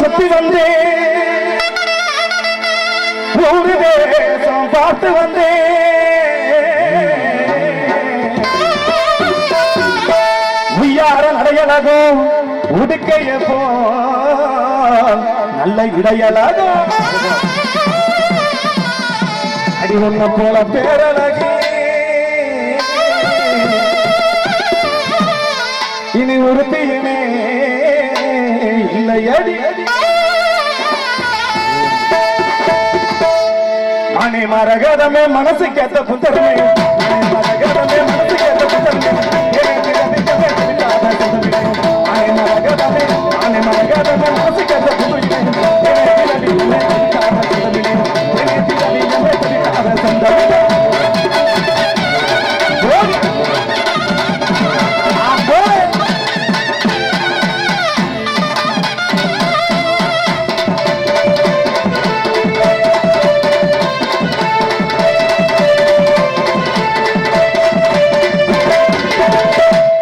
சுத்தி வந்தேன், ஊரு தேசம் பார்த்து வந்தேன். உய்யார நடையழகும் உடுக்கைய போ நல்ல இடையழகும் அடி ஒன்ன போல பேரழகி இனி உறுத்தியுமே இல்லை அடி. மணி மரகதமே மனசு கேட்ட புத்தரமே, மணி மரகதமே மனசு கேட்ட புத்தரமே, மணி மரகதமே மனசு கேட்ட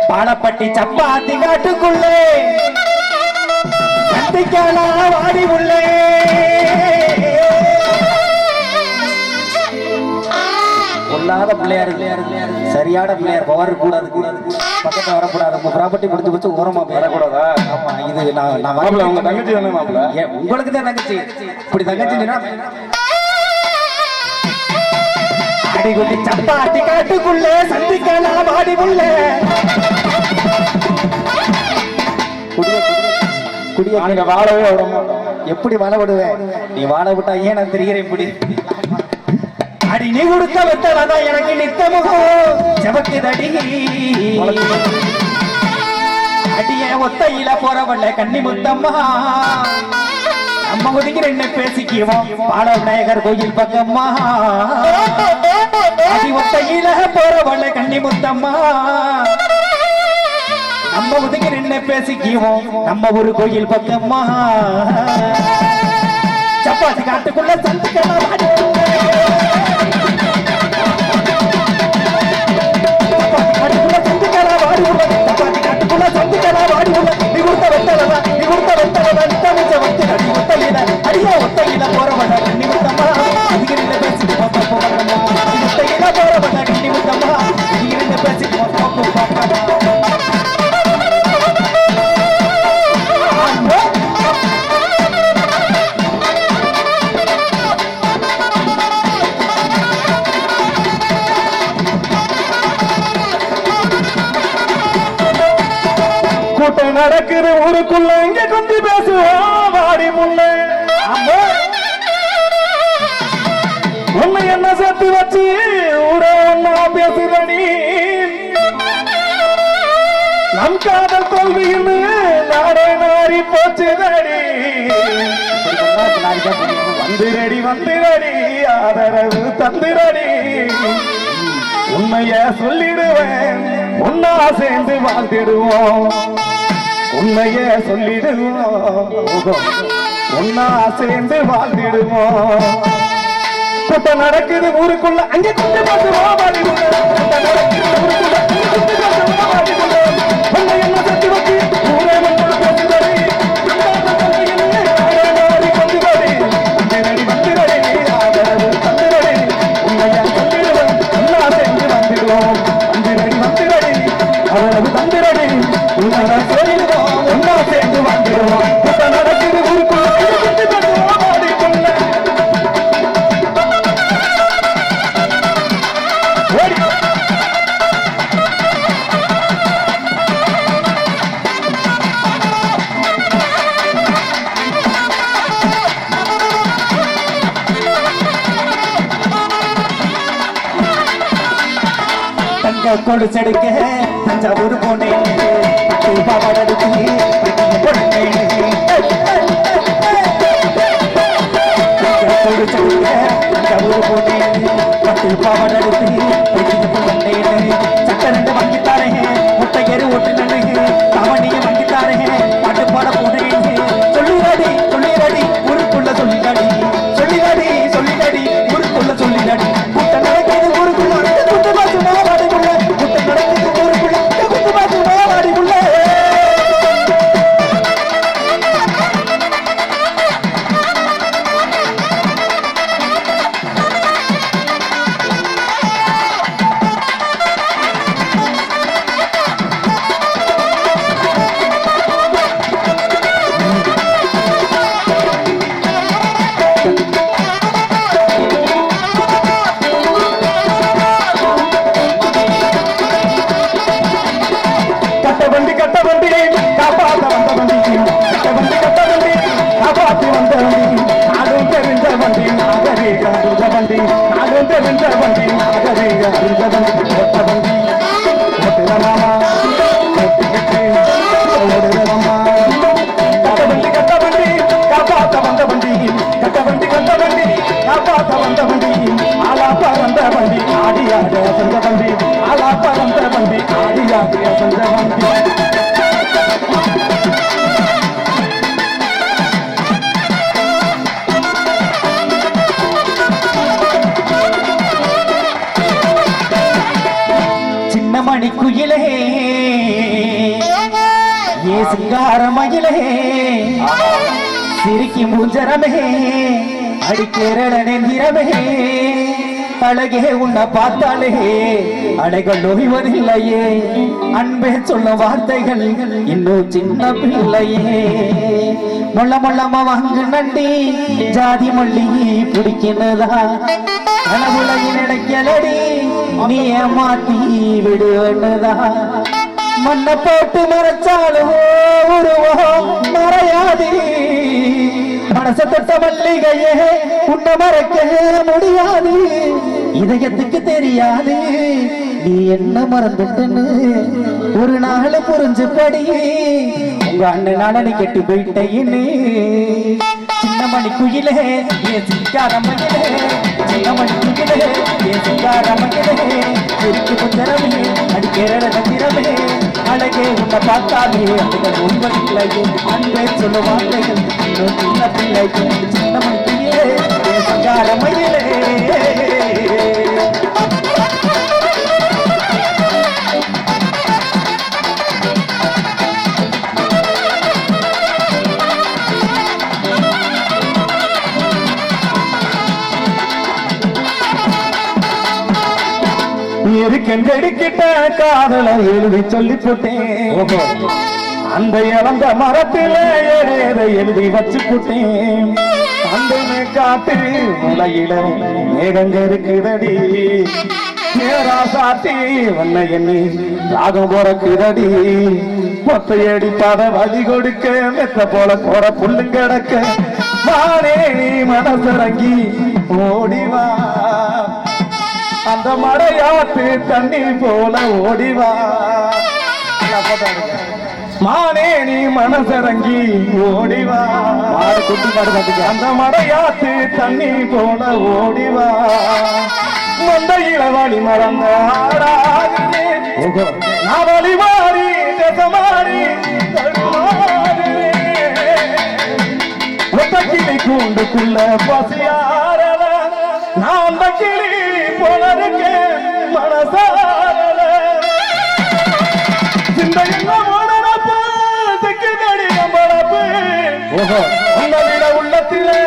பாலப்பட்டி சப்பாத்தி காட்டுக்குள்ளே கத்திக்கான வாடி உள்ளே பொல்லாத பிள்ளையார் சரியான பிள்ளையார் பவர் கூடாது பக்கத்துல வரக்கூடாது. உங்க ப்ராப்பர்ட்டி பிடிச்சு பிடிச்சு ஓரமா வரக்கூடாதா? ஆமா, இது நான் உங்க தங்கச்சி தானே மாப்பிள்ள? உங்களுக்கு தான் தங்கச்சி. இப்படி தங்கச்சி அடிக்குட்டி சப்பாத்தி காட்டுக்குள்ளே சந்திக்கலாம் வாடி உள்ளே குடிய வாழவே விட எப்படி வாழ விடுவேன்? நீ வாழ விட்டா ஏன் நான் தெரிகிறேன் இப்படி அடி நீ கொடுக்க வெத்தலதான் எனக்கு நித்த முகம் செவக்குதடி அடிய ஒத்தையில போறவல்ல கண்ணி முத்தம்மா நம்ம ஒதுங்கிற என்ன பேசிக்குவோம் பால விநாயகர் கோயில் பக்கம்மா அடி ஒத்தையில போறவல்ல கண்ணி முத்தம்மா நம்ம ஒதுங்கிற என்ன பேசிக்குவோம் நம்ம ஒரு கோயில் பக்கம்மா சப்பாத்தி காட்டுக்குள்ள சந்திக்கலாம் அடியா ஒத்தையில போறவன கண்ணி முத்தம்மா இதுகிட்ட பேசிட்டு ஒத்தையில போறவன கண்ணி முத்தம்மா இதுகிட்ட பேசிட்டு கூட்டம் நடக்குது ஊருக்குள்ள இங்க குந்தி பேசுவோம் வாடி முள்ள உன்னை என்ன சேர்த்து வச்சு ஊர ஒன்னா பேசுறடி நம் காதல் தோல்வின்னு நாடே நாரி போச்சுதடி வந்துரடி வந்துரடி ஆதரவு தந்துரடி உண்மைய சொல்லிடுவேன் ஒன்னா சேர்ந்து வாழ்ந்திடுவோம் உண்மைய சொல்லிடுவோம் ஒன்னா சேர்ந்து வாழ்ந்திடுவோம் கூட்டம் நடக்குது ஊருக்குள்ள அங்கே குண்டு பேசுவோம் என்ன சத்தி வச்சு ஊரே கொடுச்செடுக்க தஞ்சாவூர் போனேன் பாவாடடுத்து கொடுச்செடுக்க தஞ்சாவூர் போனேன் பட்டு பாவாடடுத்து சட்ட ரெண்டு வாங்கித்தாரே முட்டை ஏறு ஒட்டு நடுங்க தாவணியை வாங்கித்தாரே பாட்டு பாட போனேன் சொல்லிடாடி சொல்லிடாடி ஊருக்குள்ள சொல்லிடாடி சொல்லிடாடி சொல்லிடாடி ஊருக்குள்ள சொல்லிடாடி கூட்டம் நடக்கிறது ஊருக்குள்ள சிங்காரமயிலே சிரிக்கி மூஞ்சரமே அடிக்கேரள நெந்திரமே அழகே உன்னை பார்த்தாலே அலைகள் நோய்வதில்லையே அன்பே சொல்லும் வார்த்தைகள் இன்னும் சின்ன பிள்ளையே முள்ள முள்ளமா வாங்கு நண்டி ஜாதி மல்லி பிடிக்கிறதா கனவுலையில் நினைக்கலடி நீ ஏமாத்தி விடுவதா மண்ணை போட்டு மறைச்சாலும் உருவம் மறையாது மனச தொட்ட மல்லிகையே உன்னை மறைக்க முடியாது இதயத்துக்கு தெரியாது நீ என்ன மறந்துட்டன்னு ஒரு நாள் புரிஞ்சு படி உங்க அண்ணனால நீ கெட்டு போயிட்டேன்னு சின்ன மணி குயிலே என் சிங்காரமயிலே சின்ன மணி குயிலே என் சிங்காரமயிலே சிரிக்கு புத்தரமே அடிக்கேரள நந்திரமே அழகே உன்னை பார்த்தாலே அதுகள் உண்மையில்லையே அன்பே சொல்ல வார்த்தைகள் சின்ன பிள்ளைக்கு சின்ன மணி குயிலே என் சிங்காரமயிலே கண்டடிக்கிட்ட காதலை எழுதி சொல்லி போட்டேன் அந்த இழந்த மரத்தில ஏதை எழுதி வச்சு போட்டேன் அந்த காட்டு முளையில மேகங்க இருக்குதடி நேரா சாத்தி வண்ண எண்ணி ராகம் போறக்குதடி மொத்தையடி பாத வழி கொடுக்க மெத்த போல போற புல்லுங்கடக்க நானே நீ மனசரங்கி ஓடிவா அந்த மடையாத்து தண்ணி போல ஓடிவா மானே நீ மனசரங்கி ஓடிவா குட்டி பாடு அந்த மடையாத்து தண்ணி போல ஓடிவா மந்தையில வழி மறந்த நான் வழி மாறி மாறி ஒத்த கிளி கூண்டுக்குள்ள பசியாரல நான் அந்த கிளி போலருக்கு மனசாரல சிந்தையில் மனப்பு சிக்கடி மனப்பு உங்க விட உள்ளத்திலே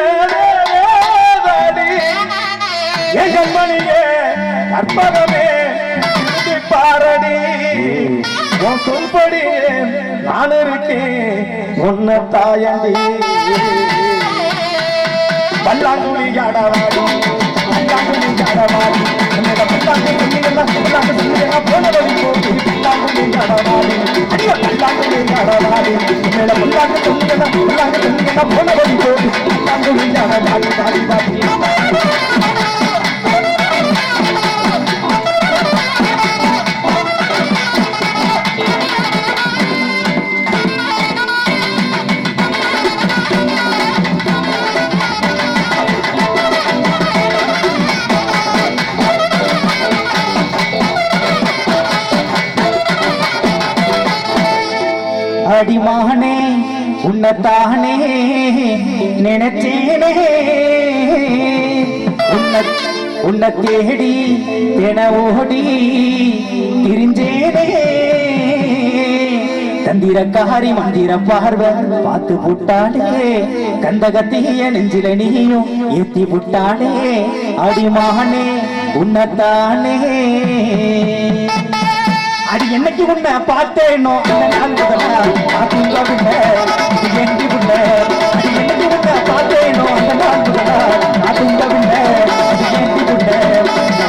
எங்கள் மணியே கற்பகமே பாரடி உன் சொல்படியே நான் இருக்கேன் உன்ன தாயண்டி பல்லாங்குழி ஆடவாடி பல்லாங்குழி ஆடவாடி போனவழி போட்டு பல்லாங்குழி ஆடவாடி பல்லாங்குழி ஆடவாடி போனவழி போட்டு பல்லாங்குழி ஆடவாடி பாடி பாடி அடிமானே உன்னத்தானே நினைச்சேனே உன்னை தேடி என ஓடி திரிஞ்சேனே தந்திரக்காரி மந்திர பார்வை பார்த்து புட்டாளே கந்தகத்திய நெஞ்சில நீயும் ஏத்தி புட்டாளே அடிமானே உன்னத்தானே அடி என்னைக்கு உன்னை பார்த்தேனோ அந்த நாள் முதல்ல அதுங்க புள்ள எண்டி புள்ள அடி என்னைக்கு உன்னை பார்த்தேனோ அந்த நாள் முதல்ல அதுங்க புள்ள எண்டி புள்ள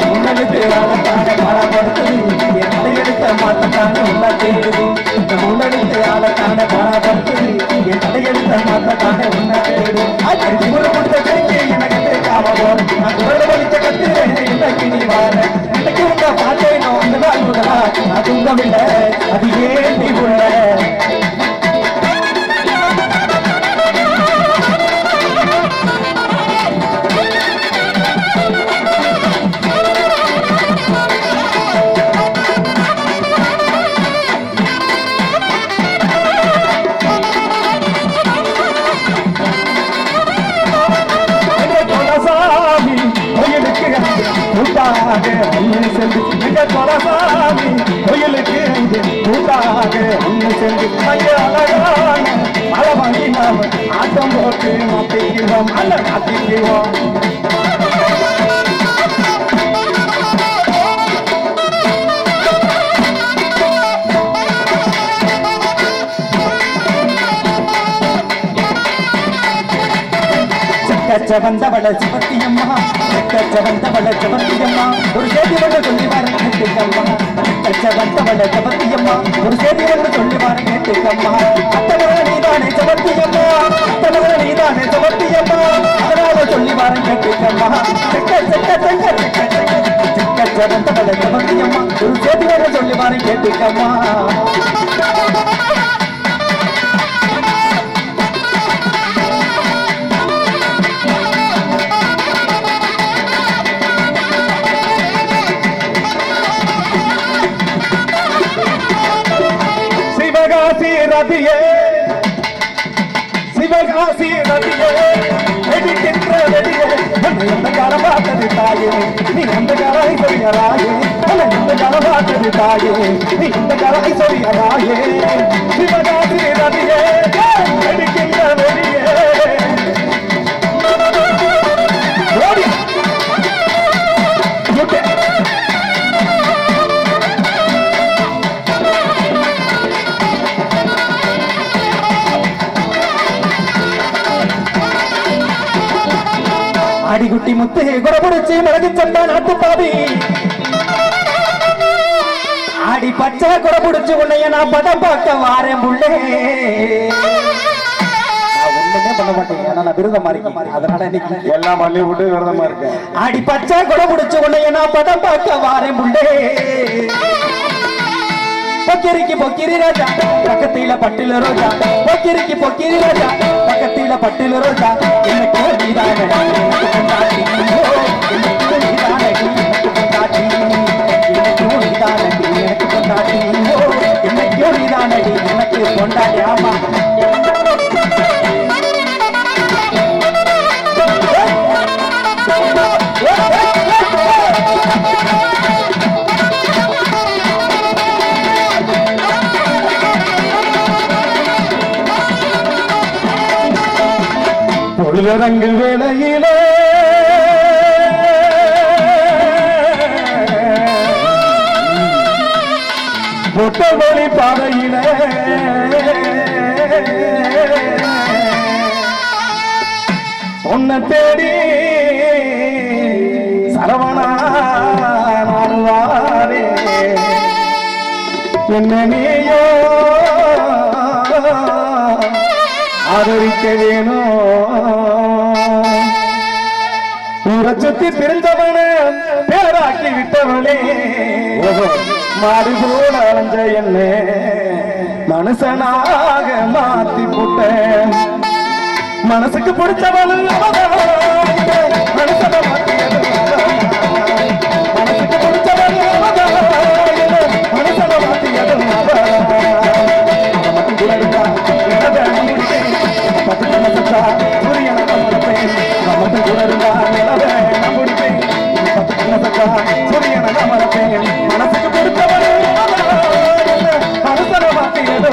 உன்னலுக்கு ஆளத்தான பராபடுத்து எந்த எடுத்த மாத்தத்தான உள்ள தேடுது உன்னலுக்கு ஆளத்தான பராபடுத்து எந்த எடுத்த மாத்தத்தான உள்ள தேடு அது ஒரு கொடுத்த கருத்து எனக்கு காவலோர் நான் குரல் வலித்த கத்துறேன் இன்னைக்கு நீ வாழ இன்னைக்கு உன்னை பார்த்தேனோ அந்த நாள் முதல்ல அதுங்கவில்ல அது ஏந்தி உள்ள கோயிலுக்கு கூட்டாக ஒன்று சென்று அங்கே அழகா மாத்திக்குவோம் அல்ல மாத்திக்குவோம். வந்தவள சிவத்தியம்மா வந்தவள சிவத்தியம்மா ஒரு செய்தி வந்து சொல்லி வார கேட்டுக்கம்மா. வந்தவள சிவத்தியம்மா ஒரு செய்தி வந்து சொல்லி வார கேட்டுக்கம்மா. அத்தவள நீதானே சிவத்தியம்மா அத்தவள நீதானே சிவத்தியம்மா அதனால சொல்லி வார கேட்டுக்கம்மா. வந்தவள சிவத்தியம்மா ஒரு செய்தி வந்து சொல்லி வார கேட்டுக்கம்மா. ரதியே சிவகாசி ரதியே வெடிக்கின்ற வெடியே எந்த காலம் பார்த்தது தாயே நீ எந்த காலை சொல்லியராயே எந்த காலம் பார்த்தது தாயே நீ எந்த காலை சொல்லியராயே. சிவகாசி ரதியே வெடிக்கின்ற வெடியே அடிகுட்டி முத்து குறபுடிச்சு மிளகு சம்பா நாட்டு பாவி ஆடி பச்சை குறபுடிச்சு உன்னைய நான் பதம் பார்க்க வாரேன் புள்ளே. ஒண்ணுமே பண்ண மாட்டேங்க ஏன்னா நான் விரதமா இருக்கேன் அதனால இன்னைக்கு எல்லாம் மல்லி விட்டு விரதமா இருக்கேன். ஆடி பச்சை குறபுடிச்சு உன்னைய நான் பதம் பார்க்க வாரேன் புள்ளே. பொக்கிரிக்கு பொக்கிரி ராஜா பக்கத்தில பட்டில ரோஜா பொக்கிரிக்கு பொக்கிரி ராஜா பக்கத்தில பட்டில ரோஜா எனக்கு நீதானடி எனக்கு கொண்டாட்டி எனக்கு நீதானடி எனக்கு கொண்டாட்டி எனக்கு நீதானடி எனக்கு கொண்டாட்டி எனக்கு நீதானடி எனக்கு கொண்டாடி. ஆமா பொழுதரங்கு வேளையிலே பொட்டவழி பாதையிலே உன்னை தேடி சரவணா நாடுவாரே என்ன நீயோ ஆதரிக்க வேணும். ஊரை சுத்தி பிரிந்தவன பேராக்கி விட்டவளே மாடு போல அலைஞ்ச என்ன மனுஷனாக மாத்தி போட்ட மனசுக்கு பிடிச்சவளு மனுஷன மாத்தியது மனசுக்கு பிடிச்சவளு மனுஷன மாத்தியது சூரியனை கமர்ப்பேன் நமக்கு உணர்ந்தா நிலவே நம்பிப்பேன் சூரியனை கமர்ப்பேன் மனசுக்கு பிடித்தவர் மனசன மாத்தியதோ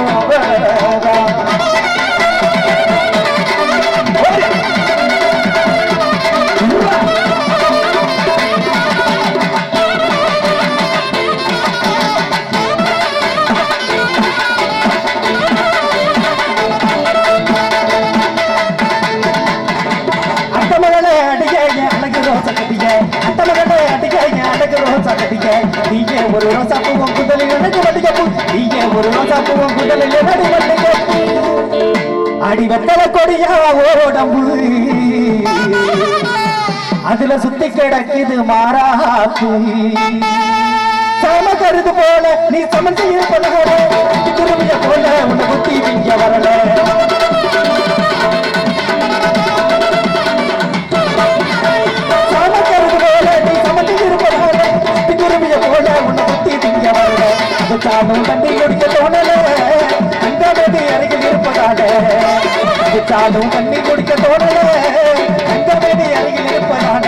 ஒரு ரோசா பூவம் குதலில் எனக்கு வட்டிக்கப்பு நீங்க ஒரு ரோசா பூவம் குதலில் நடு வட்டிக்கப்பு அடி வெத்தல கொடியா ஓடம்பு அதுல சுத்தி கிடக்குது மாறாப்பு சம கருது போல நீ சமந்து இருப்பதாக திரும்பிய போல உன்னை குத்தி இங்க வரல சாதம் தண்ணி குடிக்க தோணல அந்த நதி அருகில் இருப்பதால சாதம் தண்ணி குடிக்க தோணல அந்த நதி அருகில் இருப்பதால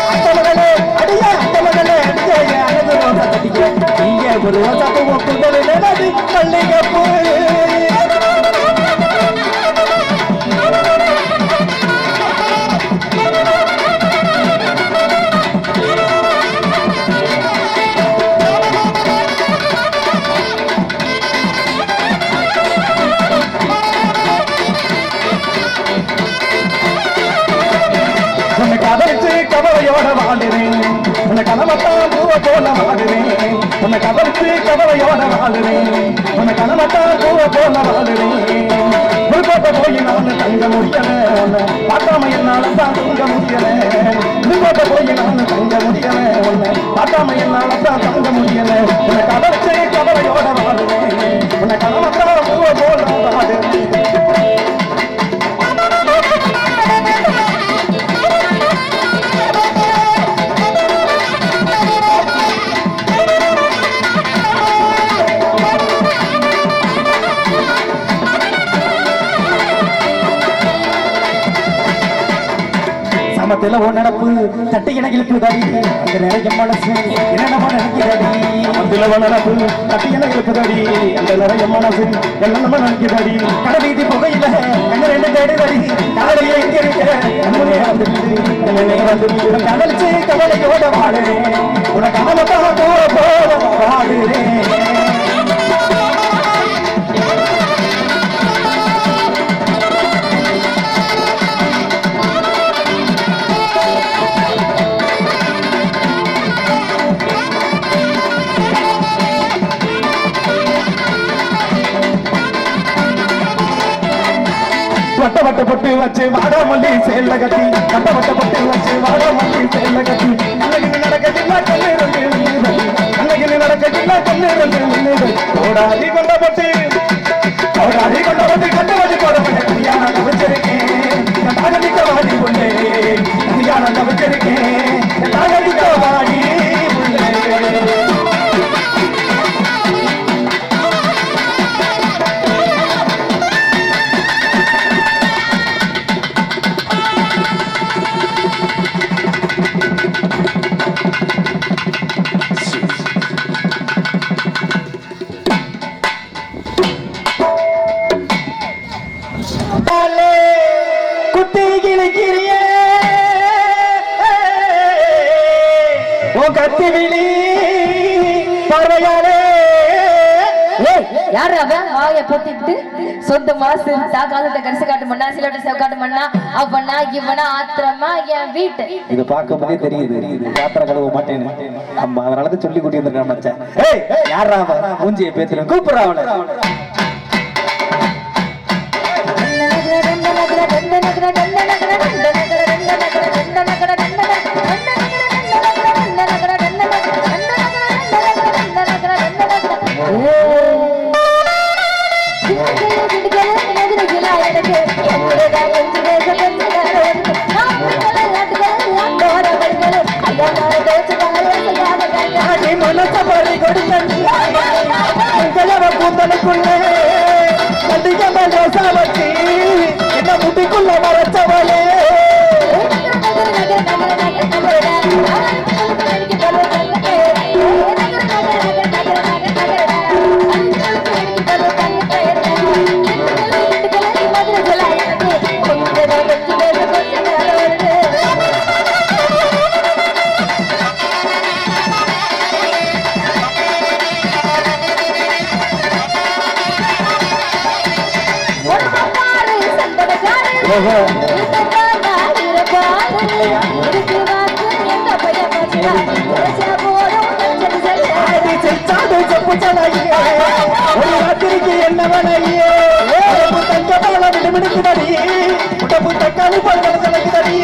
அத்தவர்களே அடியா அத்தவர்களே அடியா அழகு ரோசா கட்டிக்க நீங்க ஒரு ரோசா பூ புதல் நதி மல்லிகைப்பூ கவலையோட வாடுறேன் உன்னை கனவத்தான் பூவ போல வாடுறேன் உன்னை கவனித்து கவலையோட வாடுறேன் உன்னை கனவத்தான் பூவ போல வாடுறேன் உள்கோட்டை போய் நான் தங்க முடியல உன்னை பார்க்காம என்னால தான் தூங்க முடியல உள்கோட்டை போய் நான் தங்க முடியல உன்னை பார்க்காம என்னால தான் தங்க முடியல உன்னை கவனித்து கவலையோட வாடுறேன் உன்னை கனவத்தான் பூவ போல வாடுறேன் மத்தில ஓ நடப்பு தட்டி எனக்கு இழுக்குதாடி அந்த நிறைய மனசு என்னென்னமா நினைக்கிறாடி மத்தில ஓ நடப்பு தட்டி எனக்கு இழுக்குதாடி அந்த நிறைய மனசு என்னென்னமா நினைக்கிறாடி கடை வீதி புகையில என்ன ரெண்டு தேடுதாடி காலையில எங்க இருக்க கடலிச்சு கவலையோட வாடுறேன் உனக்கு அவனத்தான் போல வாடுறேன் வட்ட வட்ட பொட்டு வச்சு வாடாமல்லி சேல கட்டி வட்ட வட்ட பொட்டு வச்சு வாடாமல்லி சேல கட்டி அன்னைக்கு நடக்கட்டில்ல கண்ணு ரெண்டு அன்னைக்கு நடக்கட்டில்ல கண்ணு ரெண்டு கோடாதி கொண்ட பொட்டு கட்டு வச்சு போட கல்யாணம் தவிச்சிருக்கேன் தாகடிக்க வாடி உள்ளே கல்யாணம் தவிச்சிருக்கேன் தாகடிக்க வாடி உள்ளே யாரு அவன் வாயை பொத்திட்டு சொந்த மாசு காலத்தை கரிசு காட்டு மண்ணா சிலோட செவக்காட்டு மண்ணா அவனா இவனா ஆத்திரமா என் வீட்டு இது பார்க்கும் போதே தெரியுது பாத்திர கழுவ மாட்டேன்னு அம்மா அதனாலதான் சொல்லி கூட்டி வந்திருக்கான் மச்சான் யாரா மூஞ்சியை பேசுற கூப்பிடுறா அவனை மனசபரி கூந்தலுக்குள்ளே வச்சு என்ன முட்டிக்குள்ள மறைச்சவளே என்னவனையே விடுமிடுக்குதடி உடம்பு தக்காளி போல் நடக்குதடி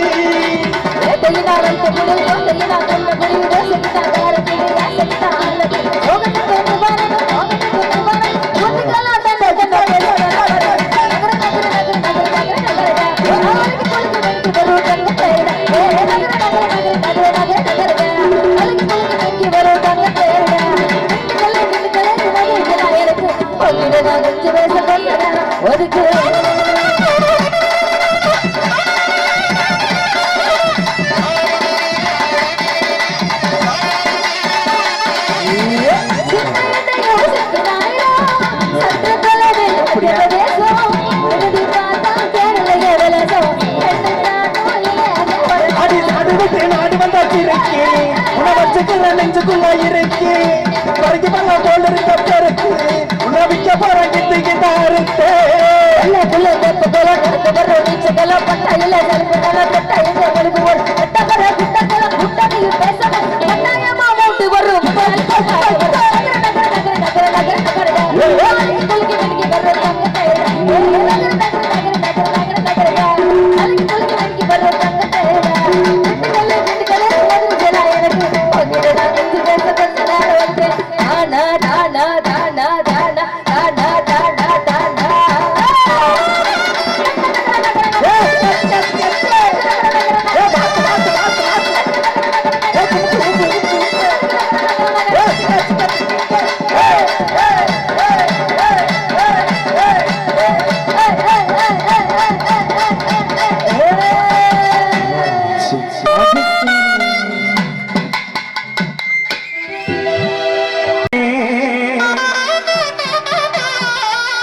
நெஞ்சுக்குள்ள இருக்கு வரைக்கும் போல இருக்கு உணவிக்க போற கிட்ட இருக்கு போல எனக்கு பேச கட்டாயமா ஓட்டு வரும்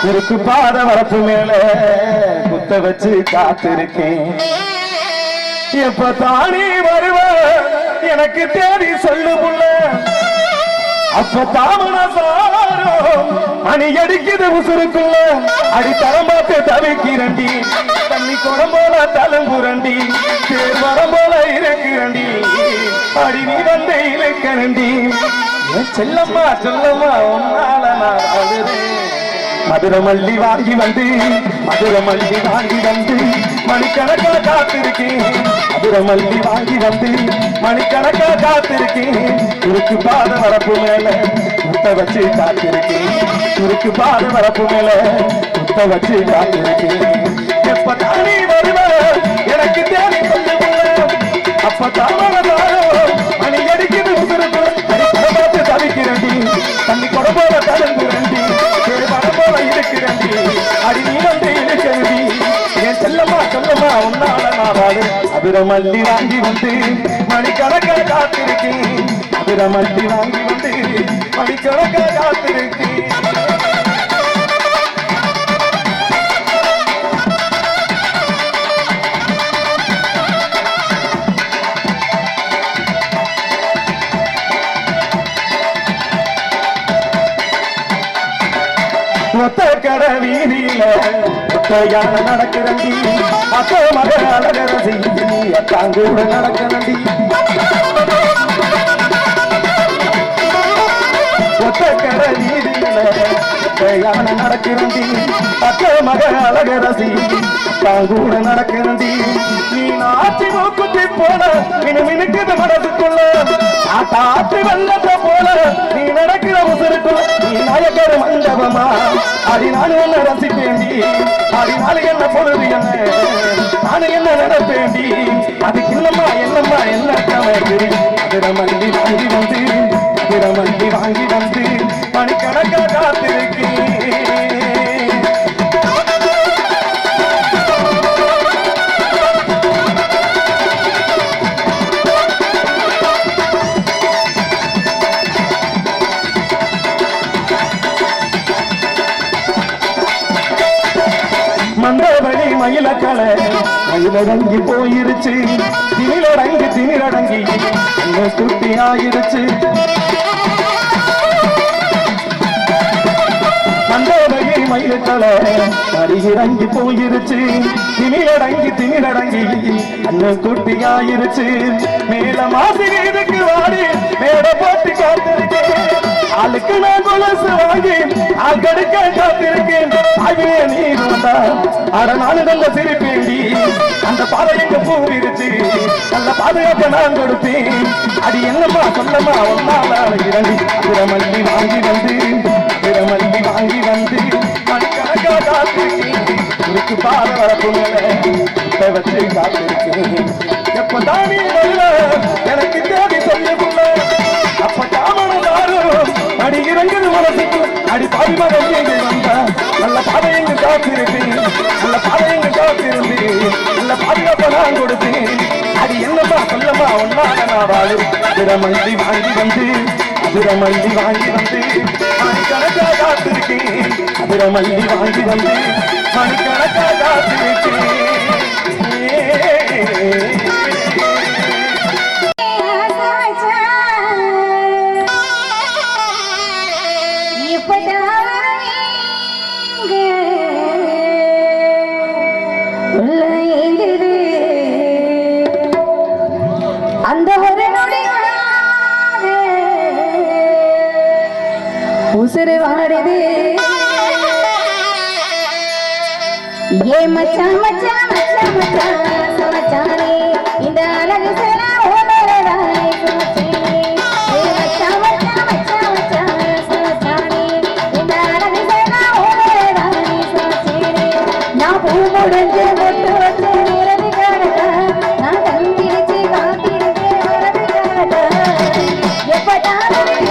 குறுக்கு பாத வரப்பு மேல குத்த வச்சு காத்திருக்கேன் எப்ப தானே வருவ எனக்கு தேடி சொல்லு புள்ள அப்ப தாமன சாரம் மணி அடிக்குது உசுருக்குள்ள அடித்தரம் பார்த்து தவிக்கிறண்டி தண்ணி குடம் போல தலம்புரண்டி தேர் வரம் போல இருக்கிறண்டி அடி நீ வந்து இழுக்கரண்டி செல்லம்மா செல்லம்மா உன்னால நான் அழுறேன் மதுரை மல்லி வாங்கி வந்து மதுரை மல்லி வாங்கி வந்து மணிக்கணக்கா காத்திருக்கேன் மதுரை மல்லி வாங்கி வந்து மணிக்கணக்கா காத்திருக்கேன் குறுக்கு பாத வரப்பு மேல குத்த வச்சு காத்திருக்கேன் குறுக்கு பாத வரப்பு மேல குத்த வச்சு காத்திருக்கேன் எப்ப தானே வருவ எனக்கு தேடி கொண்டு அப்ப தாமதோ மணி அடிக்குது உசுருக்குள்ள பார்த்து தவிக்கிறண்டி தண்ணி கொடம்போல தடுங்குறண்டி போல இருக்கிறண்டி அடி நீ வந்து இருக்கிறண்டி என் செல்லம்மா சொல்லம்மா உன்னால நாவாடு அதிரமல்லி வாங்கி வந்து மணிக்கணக்கா காத்திருக்கேன் அதிரமல்லி வாங்கி வந்து மணிக்கணக்கா காத்திருக்கேன் ஒத்த கட வீதியில ஒத்தையான நடக்கிறண்டி அத்த மக அழகரசி அத்தாங்கூட நடக்கிறண்டி ஒத்த கட வீதியில ஒத்தையான நடக்கிறண்டி அத்த மக அழகரசி அத்தாங்கூட நடக்கிறண்டி நீ நாச்சி மூக்குத்தி போல மினுக்குது மனசுக்குள்ள ஆத்தாத்தி வெள்ளத்தை போல நீ நடக்கிற உசுருக்குள்ள நீ நாயக்கர் மண்டபமா அடி நானு என்ன ரசிப்பேண்டி அடினால என்ன பொழுது என்ன நானு என்ன நடப்பேண்டி அதுக்கு என்னம்மா என்னம்மா என்ன கவலை அதிரமல்லி வாங்கி வந்து அதிரமல்லி வாங்கி வந்து மணிக்கணக்கா காத்திருக்கேன் மந்தபடி மயிலக்கலை மயிலடங்கி போயிருச்சு திமிழடங்கி குட்டி ஆயிருச்சு மந்தபடி மயிலக்கலை மடியிறங்கி போயிருச்சு திமிழடங்கி அண்ணன் குட்டி ஆயிருச்சு மேல மாசிரியதுக்கு வாடி மேட போட்டு காத்திருக்கேன் ஆளுக்கு நான் கொலசு வாங்கி ஆள் கடுக்க காத்திருக்கேன் அவையே நீ வந்தா அடநாள் நல்ல சிரிப்பேண்டி அந்த பாதை எங்க பூவிருச்சு நல்ல பாதுகாப்ப நான் கொடுத்தேன் அடி என்னம்மா சொல்லம்மா ஒன்னால இரண்டி திரமல்லி வாங்கி வந்து மணிக்கணக்கா காத்திருக்கேன் குறுக்கு பாத வரப்பு மேல வச்சு காத்திருக்கேன் எப்ப தானே வரல எனக்கு தேடி சொல்லுக்குள்ள அப்ப தாமனம் அடி இறங்குது மனசுக்கு அடி பாதி மகன் எங்க வந்தா நல்ல பாதையங்க காத்திருப்பேன் நல்ல பாதையங்க காத்திருந்தேன் நல்ல பாதுகாப்ப நான் கொடுத்தேன் அடி என்னம்மா சொல்லம்மா ஒன்னால நான் வாழு அதிரமல்லி வாங்கி வந்து மணிக்கணக்கா காத்திருக்கேன் அதிரமல்லி வாங்கி வந்து மணிக்கணக்கா காத்திருக்கேன் அந்த ஒரு நொடி மச்சான் மச்சான் மச்சான் மச்சான் சமச்சானே இந்த அழகு சேனா ஓமரதானே சமச்சானே மச்சான் மச்சான் மச்சான் மச்சான் சமச்சானே இந்த அழகு சேனா ஓமரதானே சமச்சானே நான் பூ முடிஞ்சு மொட்டு வச்சு நிறதி காணதா நான் தந்திரிச்சு காத்திருக்கேன் வரது காணதா எப்படாலும்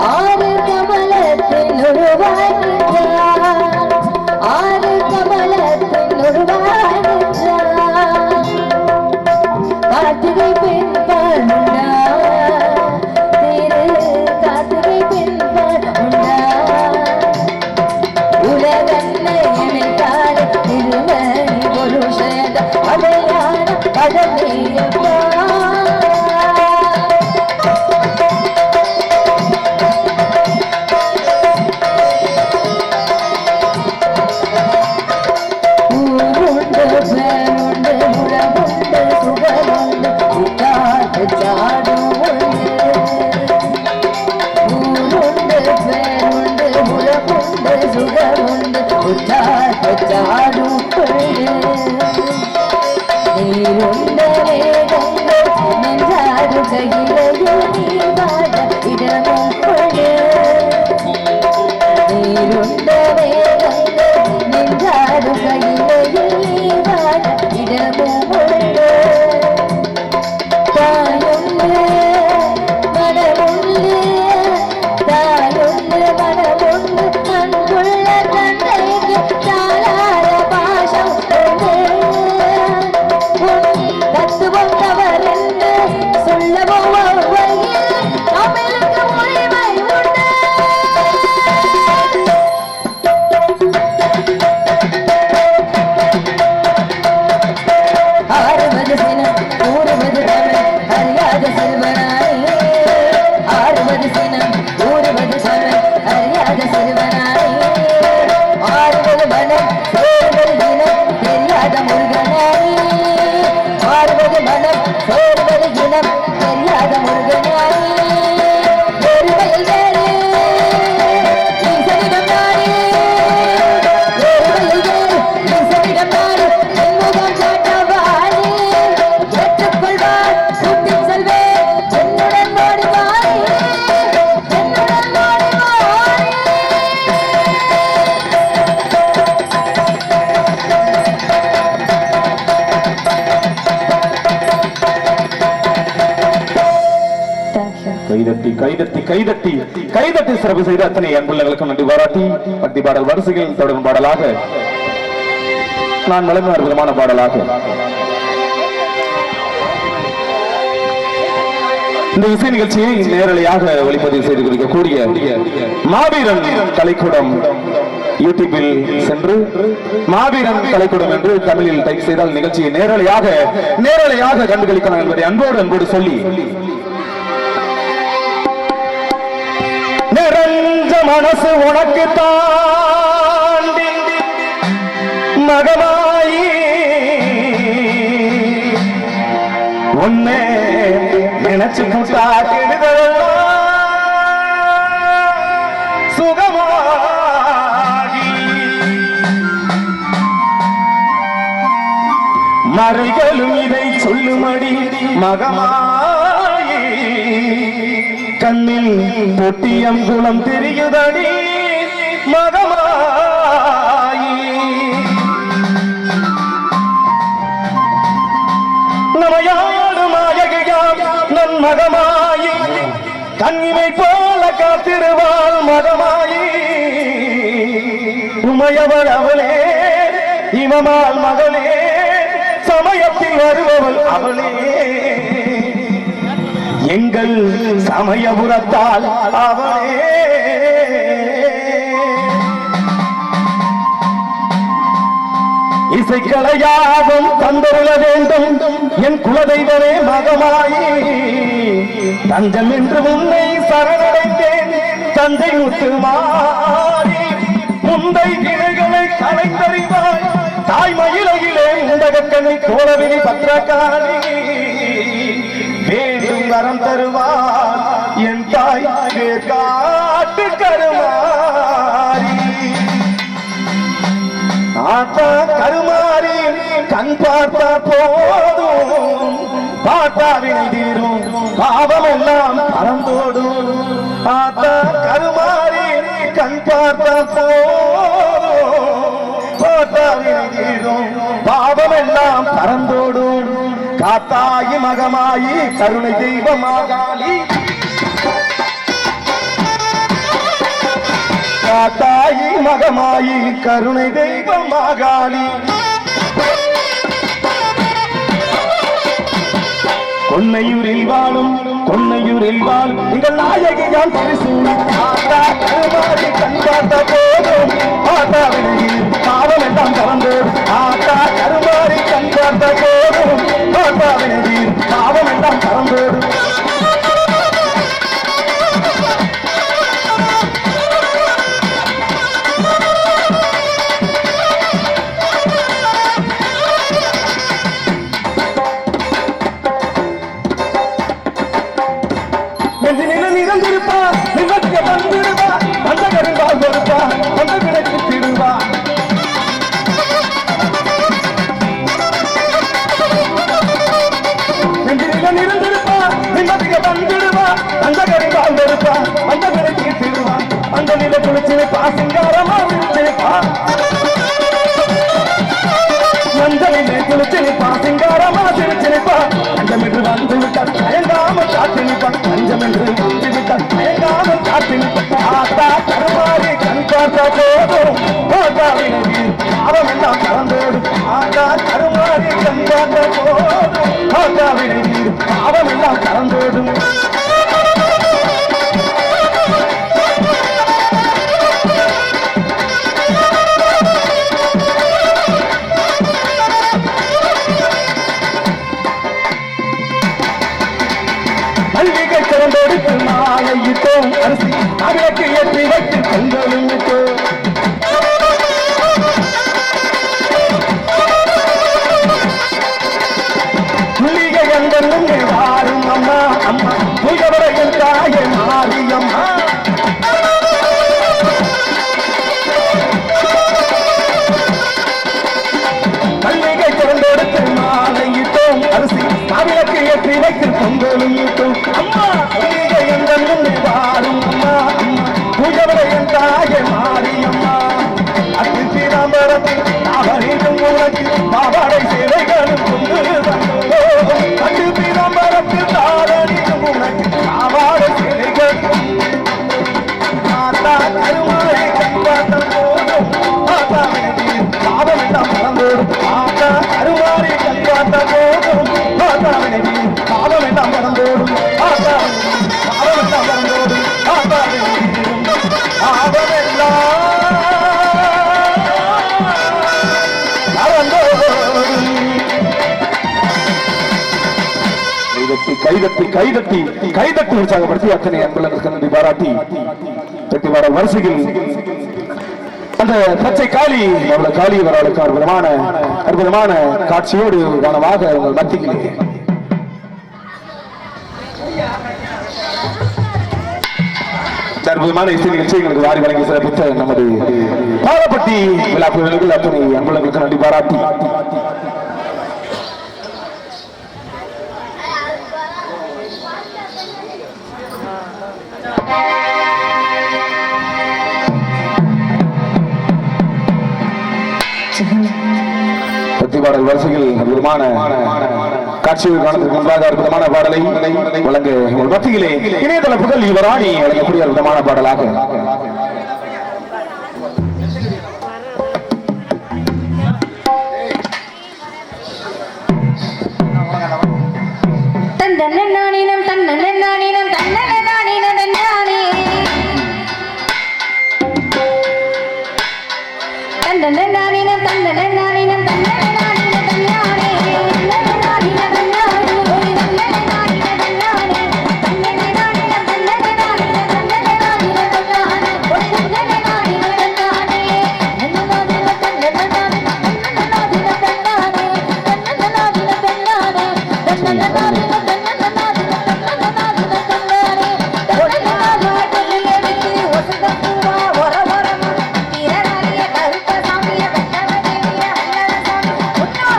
ஆறு கமலத்தின் உருவாய் தினம் ஊறுவது சமன் அறியாத சிறுவனாய் மாறுவது மனம் சேர்வது இனம் தெரியாத முருகனாய் மாறுவது மனம் சேர்வது இனம் தெரியாத முருகனாய் ஒருமையில் வேறு ஈசனிடம் நாடு ஒருமையில் வேறு ஈசனிடம் நாடு என்முகம் காட்டவாறு ஏற்றுக்கொள்வார் சுட்டிச் செல்வேன் என்னுடன் ஓடி வாரே என்னுடன் ஓடி வாரே கைதட்டி கைதட்டி கைதட்டி கைதட்டி சிறப்பு செய்த அத்தனை அன்புள்ளங்களுக்கும் நன்றி பாராட்டி பக்தி பாடல் வரிசையில் தொடரும் பாடலாக நான் வழங்கும் அற்புதமான பாடலாக இந்த இசை நிகழ்ச்சியை நேரலையாக ஒளிப்பதிவு செய்து கொடுக்கக்கூடிய மாவீரன் கலைக்கூடம் யூடியூபில் சென்று மாவீரன் கலைக்கூடம் என்று தமிழில் டைப் செய்தால் நிகழ்ச்சியை நேரலையாக கண்டுகளிக்கலாம் என்பதை அன்போடு சொல்லி நிறைஞ்ச மனசு உனக்கு தாண்டி மகமாயி உன்னை நினைச்சு கூட்டா கெடுதல் சுகமாகி மறைகளும் இதை சொல்லுமடி மகமாயி கண்ணில் பொட்டியம் குளம் தெரியுதடி மகமாயி நமையாடு மாயகையாம் நன் மகமாயி கண்ணிமை போல காத்திருவாள் மகமாயி உமையவள் அவளே இமமாள் மகளே சமயத்தில் வருபவள் அவளே எங்கள் சமயபுரத்தால் அவளே இசைக்கலையாகும் தந்தருள வேண்டும் என் குலதெய்வமே மகமாயி தஞ்சம் என்று உன்னை சரணடைந்தேன் தந்தை முத்து மாறி முந்தை கிளைகளை கலைந்தறிவாய் தாய்மயிலையிலே உண்டகக்கனை கோலவினி பத்திரகாளி வேண்டும் வரம் தருவார் என் தாய் காட்டு கருமாரி ஆத்தா கருமாரி கண் பார்த்தா போதும் பாட்டாவினை தீரும் பாவம் எல்லாம் பறந்தோடும் ஆத்தா கருமாரி கண் பார்த்தா போதும் பாட்டாவினை தீரும் பாவம் எல்லாம் பறந்தோடும் காத்தாயி மகமாயி கருணை தெய்வமாகாளி காத்தாயி மகமாயி கருணை தெய்வமாகாளி கொன்னையூரில் வாழும் எங்கள் நாயகியான் திருசூழி ஆத்தா கருமாரி கண் பார்த்த போதும் ஆத்தாவினையில் பாவம் எல்லாம் கலந்தோடு ஆத்தா கருமாரி கண் பார்த்த போதும் ஆத்தாவினையில் பாவம் எல்லாம் கலந்தோடு நிறந்திருப்பா நிகழ்ச்சிய வந்திருவா அந்த கருங்கால் கொடுப்பா அந்த விலைக்கு திடுவா நிறந்திருப்பா நிம்மதிய வந்திடுவா அந்த கருங்கால் கொடுப்பா அந்த விலைக்கு திடுவா அந்த நிலை குளிச்சிருப்பா சிங்காரமா விழிச்சிருப்பா மஞ்சளிலே குளிச்சிருப்பா சிங்காரமா சிரிச்சிருப்பா அஞ்சமென்று வந்து விட்டால் தயங்காமல் காத்து நிற்பான் அஞ்சமென்று வந்து விட்டால் தயங்காமல் காத்து நிற்பான் ஆத்தா கருமாரி கண் பார்த்த போதும் ஆத்தாவினை பாவம் எல்லாம் கலந்தோடு ஆத்தா கருமாரி கண் பார்த்த போதும் ஆத்தாவினை பாவம் எல்லாம் கலந்தோடும் அரிசி அவிளக்கு ஏற்றி வைத்து பொங்கலும் விட்டு புள்ளிகை எங்கென்னும் வாரும் அம்மா அம்மா புயவரையில் தாயை மாரியம்மா மல்லிகை திறந்தெடுத்து மாலையிட்டோம் அரிசி அவிளக்கு ஏற்றி வைத்து பொங்கலும் இட்டோம் அம்மா புள்ளிகை எங்கென்னும் வாரும் அம்மா அம்மா புயவரையில் தாயை மாரியம்மா அத்தி சீதாம்பரத்தில் அவரிடம் உனக்கு பாவாடை சேவைகளும் கொண்டு வந்தோம் அத்தி சீதாம்பரத்தில் தாரணியும் உனக்கு பாவாடை சேவைகள் மாதா கருமாறி கைப்பாட்டம் போதும் மாதா பாவமெல்லாம் மறந்தோடும் மாதா கருமாறி கைப்பாட்டம் போதும் மாதா பாவமெல்லாம் மறந்தோடும் மாதா பாவமெல்லாம் மறந்தோடும் மாதா கைதட்டி கைதட்டி கைதட்டி உற்சாகப்படுத்தி அத்தனை அன்புகளுக்கு நன்றி பாராட்டி வெட்டி வர வரிசையில் அந்த பச்சை காளி அவளை காளி வரவளுக்கு அற்புதமான காட்சியோடு கனமாக உங்கள் மத்தியில் அற்புதமான இசை நிகழ்ச்சிகளுக்கு வாரி வழங்கி சிறப்பித்த நமது பாலப்பட்டி விழா குழுவினர்கள் அத்தனை அன்புகளுக்கு நன்றி பாராட்டி பத்திபாடல் வரிசையில் அற்புதமான காட்சிகள் காணத்திற்கு முன்பாக அற்புதமான பாடலை வழங்க உங்கள் மத்தியிலே இணையதள புகழ் இவராணி வழங்கக்கூடிய அற்புதமான பாடலாக தன்னன்னானினம் தன்னன்னானினம் தன்னன்னானினம் தன்னானே தன்னன்னானினம் தன்னன்னானினம் தன்னன்னானினம் தன்னானே தன்னன்னானினம் தன்னானே ஓடி தன்னன்னானினம் தன்னானே தன்னன்னானினம் தன்னன்னானினம் தன்னன்னானினம் தன்னானே ஓடி தன்னன்னானினம் தன்னானே தன்னன்னானினம் தன்னன்னானினம் தன்னன்னானினம் தன்னானே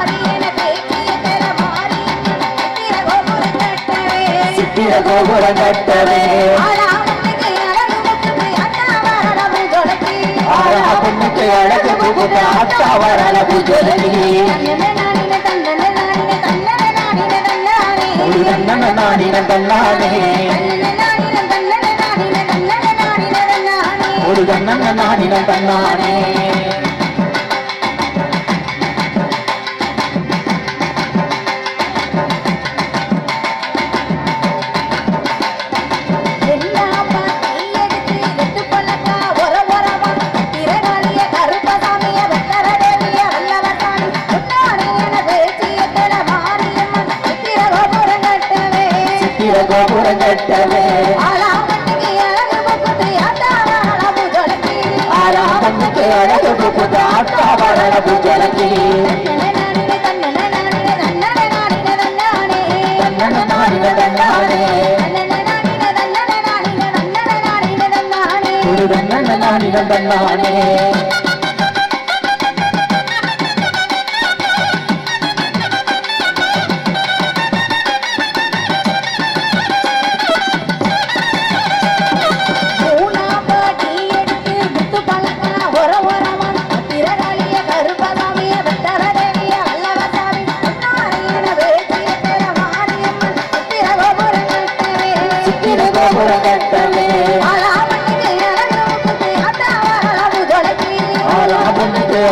தன்னன்னானினம் தன்னானே தன்னன்னானினம் கோபுரம் கட்டவே பொண்ணுக்கு அழகு புகுத அத்தாவரளவு ஜொலி நாடின தன்னானே ஒரு கண்ணன் நாடின தன்னானே கோபுரம் கட்டவே ஆராமத்துக்கு அழகு புகுத அத்தாவரளவு ஜொலி தன்னன்னானின தன்னானே ஒரு தன்னன்னானின தன்னானே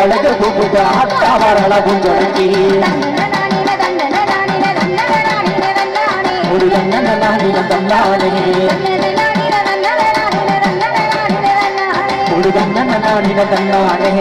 அழகு புகுத அத்தாவரளவு ஜொலி ஒரு தன்னன்னானினம் தன்னானே ஒரு தன்னன்னானினம் தன்னானே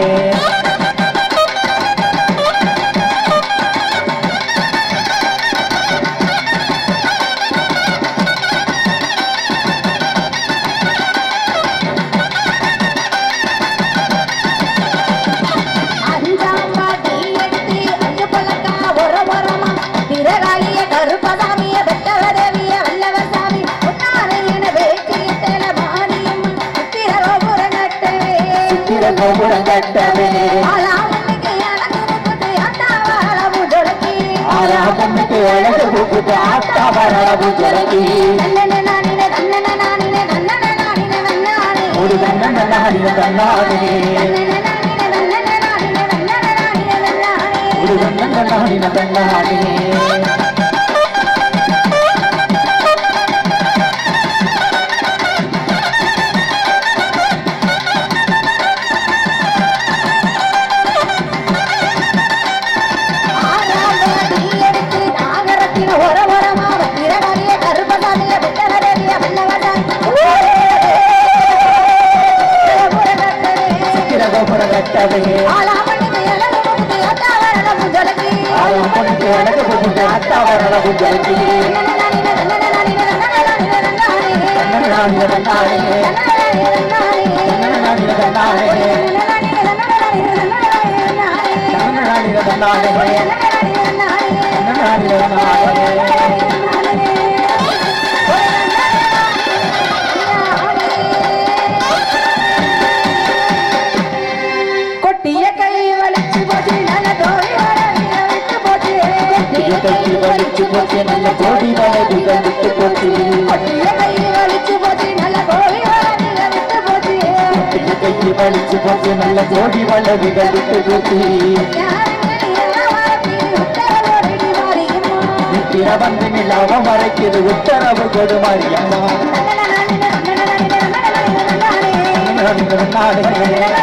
கோபுரம் கட்டவே ஆலாமண்ணுக்கு அழகு புகுது அத்தா வரளவு ஜொலக்கி ஆலாமண்ணுக்கு அழகு புகுது அத்தா வரளவு ஜொலக்கி நன்னன நானின நன்னன நானின நன்னன நானின நன்னானே ஒரு தன்னன நானின தன்னானே நன்னன நானின நன்னன நானின நன்னன நானின நன்னானே ஒரு தன்னன நானின தன்னானே கோபுரம் கட்டவே ஆலாமண்ணுக்கு அழகு புகுது அத்தா வரளவு ஜொலக்கி ஆலாமண்ணுக்கு அழகு புகுது அத்தா வரளவு ஜொலக்கி நன்னன நானின நன்னன நானின நன்னன நானின நன்னானே தன்னன நானின தன்னானே தன்னன நானின தன்னானே தன்னன நானின தன்னானே தன்னன நானின தன்னானே கொட்டிய கை வலிச்சு போச்சு நல்ல தோழி வர விட்டு போச்சு கைக்கு வலிச்சு போச்சு நல்ல கோடி வலதுகள் விட்டு போச்சு கொட்டிய கை வலிச்சு போச்சு நல்ல தோழி வர விட்டு போச்சு கைக்கு வலிச்சு போச்சு நல்ல கோடி வலதுகள் விட்டு போச்சு நித்திர வந்து நிலாவ மறைக்குது உத்தரவு கொடுமாரியம்மா நானே